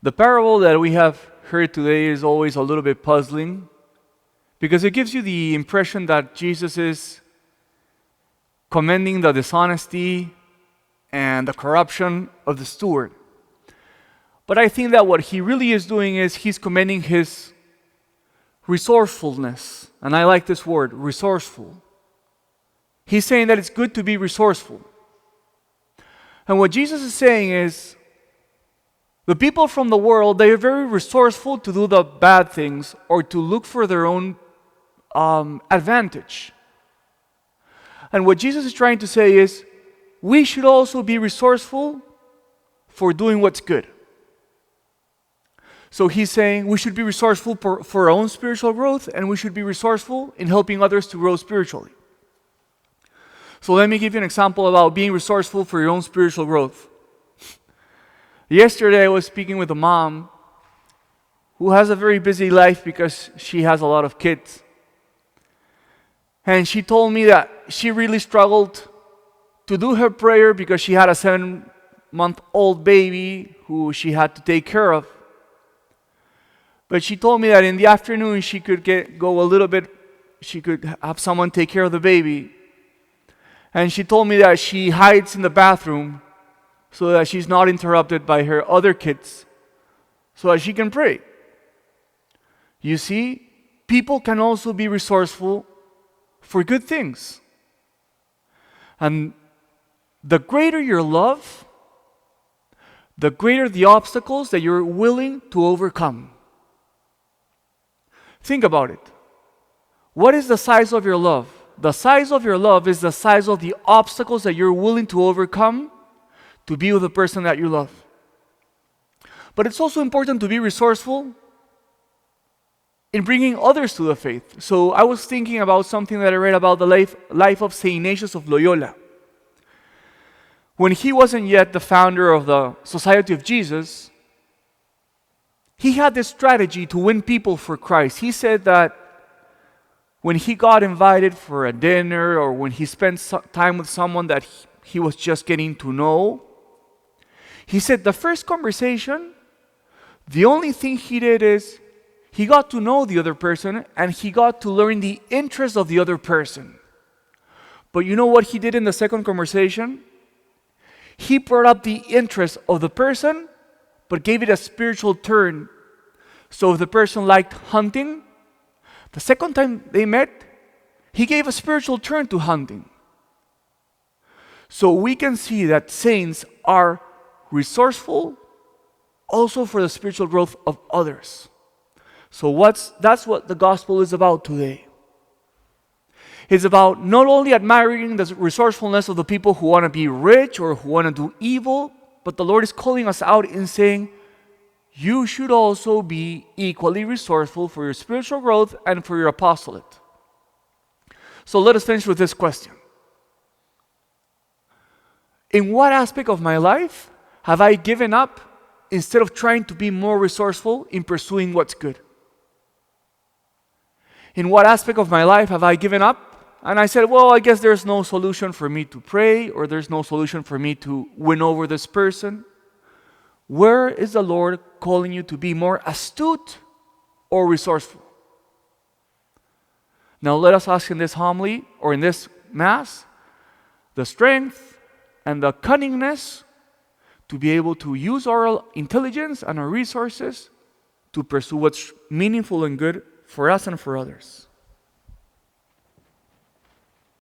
The parable that we have heard today is always a little bit puzzling because it gives you the impression that Jesus is commending the dishonesty and the corruption of the steward. But I think that what he really is doing is he's commending his resourcefulness. And I like this word, resourceful. He's saying that it's good to be resourceful. And what Jesus is saying is, the people from the world, they are very resourceful to do the bad things or to look for their own advantage. And what Jesus is trying to say is, we should also be resourceful for doing what's good. So he's saying we should be resourceful for our own spiritual growth, and we should be resourceful in helping others to grow spiritually. So let me give you an example about being resourceful for your own spiritual growth. Yesterday I was speaking with a mom who has a very busy life because she has a lot of kids. And she told me that she really struggled to do her prayer because she had a 7-month-old baby who she had to take care of. But she told me that in the afternoon she could go a little bit, she could have someone take care of the baby. And she told me that she hides in the bathroom so that she's not interrupted by her other kids, so that she can pray. You see, people can also be resourceful for good things. And the greater your love, the greater the obstacles that you're willing to overcome. Think about it. What is the size of your love? The size of your love is the size of the obstacles that you're willing to overcome to be with the person that you love. But it's also important to be resourceful in bringing others to the faith. So I was thinking about something that I read about the life of St. Ignatius of Loyola. When he wasn't yet the founder of the Society of Jesus, he had this strategy to win people for Christ. He said that when he got invited for a dinner or when he spent time with someone that he was just getting to know, he said the first conversation, the only thing he did is he got to know the other person and he got to learn the interests of the other person. But you know what he did in the second conversation? He brought up the interest of the person, but gave it a spiritual turn. So if the person liked hunting, the second time they met, he gave a spiritual turn to hunting. So we can see that saints are resourceful also for the spiritual growth of others. So that's what the gospel is about today. It's about not only admiring the resourcefulness of the people who want to be rich or who want to do evil, but the Lord is calling us out in saying, you should also be equally resourceful for your spiritual growth and for your apostolate. So let us finish with this question. In what aspect of my life have I given up instead of trying to be more resourceful in pursuing what's good? In what aspect of my life have I given up? And I said, well, I guess there's no solution for me to pray, or there's no solution for me to win over this person. Where is the Lord calling you to be more astute or resourceful? Now let us ask in this homily, or in this Mass, the strength and the cunningness to be able to use our intelligence and our resources to pursue what's meaningful and good for us and for others.